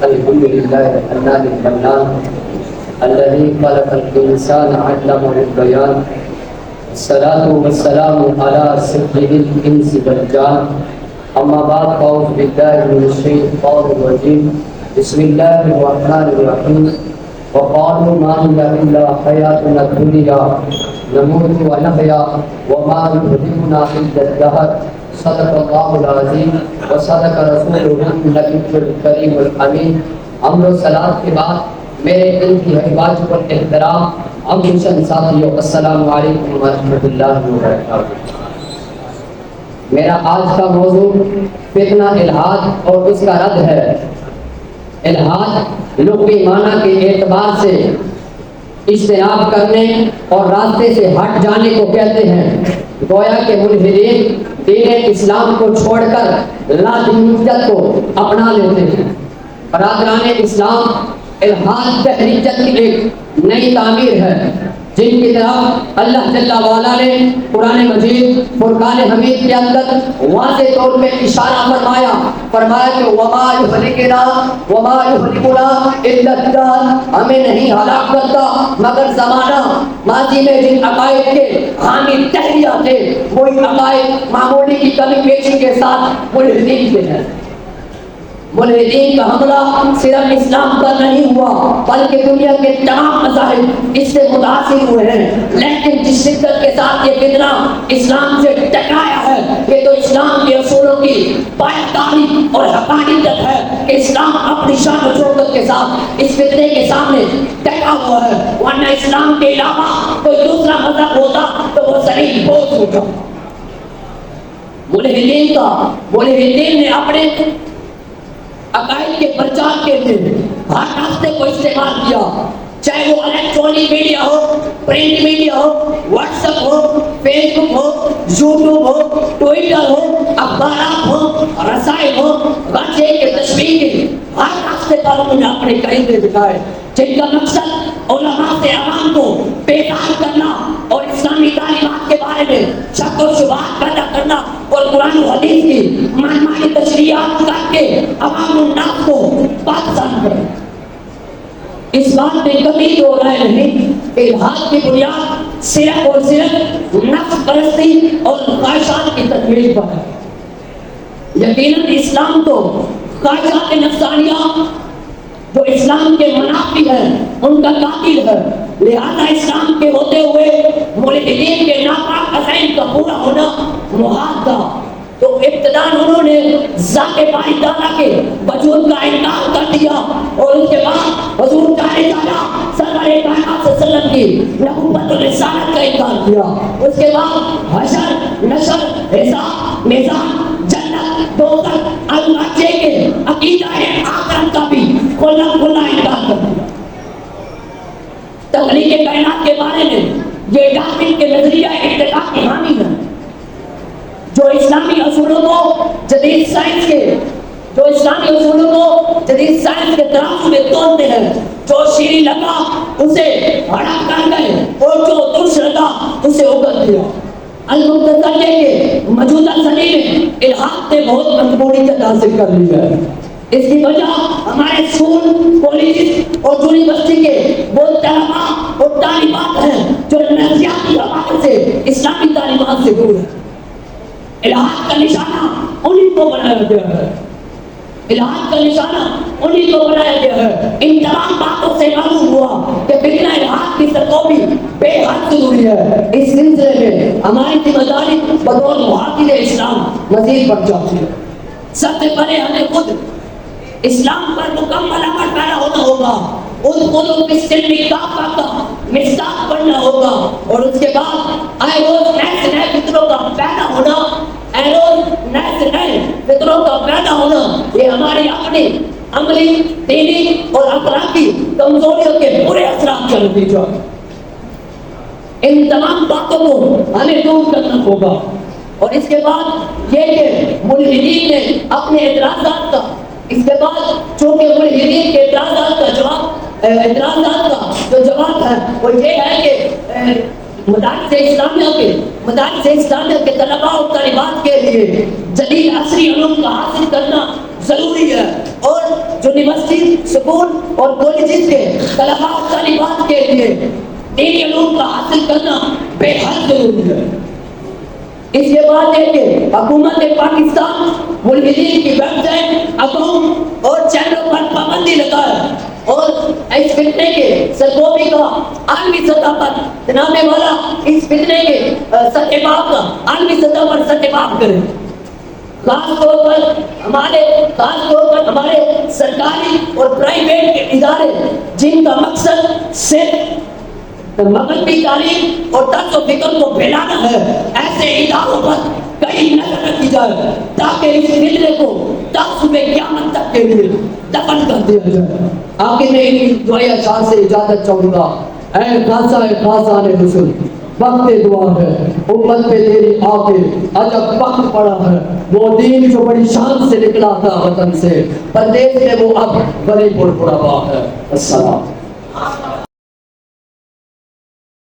الحمد لله الحنان المنان الذي خلق الإنسان علمه البيان الصلاة والسلام على سيد الإنس والجان أما بعد فأعوذ بالله من الشيطان الرجيم بسم الله الرحمن الرحيم وقالوا ما هي إلا حياتنا الدنيا نموت ونحيا وما يهلكنا إلا الدهر صدق اللہ العظیم وصدق رسولہ النبی الکریم الامین۔ امر و صلات کے بعد میرے دل کی واجب الاحترام ام حسن ساتھیو، السلام علیکم ورحمۃ اللہ وبرکاتہ۔ میرا آج کا موضوع فتنہ الحاد اور اس کا رد ہے۔ الحاد لغوی معنی کے اعتبار سے اجتناب کرنے اور راستے سے ہٹ جانے کو کہتے ہیں۔ گویا کہ ملحدین دین اسلام کو چھوڑ کر لادینیت کو اپنا لیتے ہیں۔ برادران اسلام، الحاد تحریکت کی ایک نئی تعمیر ہے جن کی طرف اللہ جل وعلا نے قرآن مجید فرقان حمید کے اندر واضح طور پہ اشارہ فرمایا کہ وما یہلکنا الا الدہر، ہمیں نہیں ہلاک کرتا مگر زمانہ۔ ماضی میں جن عقائد کے حامی تحریہ تھے وہی عقائد معمولی کی کمی پیشی کے ساتھ ملحدین کے ہیں۔ ملحدین کا حملہ صرف اسلام پر نہیں ہوا بلکہ دنیا کے تمام مذاہب اس سے متاثر ہوئے ہیں، لیکن جس شدت کے ساتھ یہ فتنہ اسلام سے ٹکرایا ہے یہ تو اسلام کے اصولوں کی پائیداری اور حقانیت ہے کہ اسلام اپنی شان و شوکت کے ساتھ اس فتنے کے سامنے ٹکا ہوا ہے، ورنہ اسلام کے علاوہ کوئی دوسرا مذہب ہوتا تو وہ صحیح بوجھ ہوتا۔ ملحدین نے اپنے عقائد کے پرچار کے لیے ہر راستے کو استعمال کیا، چاہے وہ الیکٹرانک میڈیا ہو، پرنٹ میڈیا ہو، واٹس ایپ ہو، فیس بک ہو، یوٹیوب ہو، ٹویٹر ہو، اخبارات ہو، رسائل ہو، غرضے کے تشویق کے ہر راستے پر انہوں نے اپنے قریبے دکھائے جن کا مقصد علماء سے عوام کو بیدار کرنا اور اسلامی تعلیمات کے بارے میں شک و شبہات پیدا کرنا اور قرآن و حدیث کی منمانی تشریحات کر کے عوام الناس کو پاکستان کرنا۔ اس بات میں کبھی دو رائے نہیں کہ الحاد کی بنیاد صرف اور صرف نفس پرستی اور خواہشات کی تکمیل پر ہے۔ یقیناً اسلام تو خواہشات نفسانیہ جو اسلام کے منافی ہیں ان کا قاتل ہے، لہذا اسلام کے ہوتے ہوئے ملحدین کے ناپاک عزائم کا پورا ہونا محال تھا۔ تو ابتداءً انہوں نے ذات باری تعالیٰ کے وجود کا انکار کر دیا اور اس کے بعد حضور تعالیٰ سرور کائنات صلی اللہ علیہ وسلم کی نبوت و رسالت کا انکار کیا۔ اس کے بعد حشر، نشر، حساب، میزان، جنت، دوزخ، المرجع کے عقیدہ آخرت کا بھی کھلا انکار کر دیا۔ تخلیق کائنات کے بارے میں یہ ڈارون کے نظریہ ارتقا کی حامی ہے جو اسلامی اصولوں کو جدید سائنس کے ترازو میں تولتے ہیں۔ جو شیریں لگا اسے ہرا کر گئے اور جو ترش لگا اسے اگل دیا۔ المختصر یہ کہ موجودہ صدی میں الحاد نے بہت مقبولیت حاصل کر لی ہے۔ اس کی وجہ ہمارے اسکول، کالج اور یونیورسٹی کے وہ طلباء اور طالبات ہیں جو نفسیاتی حوالے سے اسلامی تعلیمات سے دور ہیں۔ الحاد کا نشانہ انہی کو بنایا گیا ہے۔ ان تمام باتوں سے معلوم ہوا کہ فتنہ الحاد کی سرکوبی بے حد ضروری ہے۔ اس سلسلے میں ہماری ذمہ داری بطور محافظ اسلام مزید بڑھ جاتی ہے۔ سب سے پہلے ہمیں خود اسلام پر مکمل عمل پیرا ہونا ہوگا، اس قلوب کی سلمی کعبہ کا مصداق بننا ہوگا، اور اس کے بعد آئے روز نئے سے نئے فطروں کا پیدا ہونا، یہ ہماری اپنی عملی، دینی اور اخلاقی کمزوریوں کے برے اثرات کا نتیجہ ہے۔ ان تمام باتوں کو ہمیں دور کرنا ہوگا۔ اور اس کے بعد یہ کہ ملحدین نے اپنے اعتراضات کا چونکہ ملحدین کے اعتراضات کا جو جواب ہے وہ یہ ہے کہ مدارس اسلامیہ کے طلباء اور طالبات کے لیے جدید عصری علوم کا حاصل کرنا ضروری ہے۔ اور یونیورسٹی اسکول اور کالجز کے طلباء و طالبات کے لیے دینی علوم کا حاصل کرنا بے حد ضروری ہے۔ اس کے بعد ہے کہ حکومت پاکستان ملحدین کی ویب سائٹ، اکاؤنٹ اور چینلوں پر پابندی لگائے اور اس فتنے کے سرگوبی کا عالمی سطح پر جنانے والا اس فتنے کے ستباب کا عالمی سطح پر ستباب کرے۔ خاص طور پر ہمارے سرکاری اور پرائیویٹ ادارے جن کا مقصد صرف مغربی تعلیم اور طرز و فکر کو پھیلانا ہے، ایسے اداروں پر کہیں نظر رکھی جائے تاکہ اس فتنے کو تعصب قیامت تک کے لیے دفن کر دیا جائے۔ آخر میں ان دعائیں اشعار سے اجازت چاہوں گا۔ اے خاصان رسول، وقت دعا ہے، امت پہ تیری آ کے عجب وقت پڑا ہے۔ وہ دین جو بڑی شان سے نکلا تھا وطن سے، پردیس میں وہ اب غریب الغربا ہے۔ السلام۔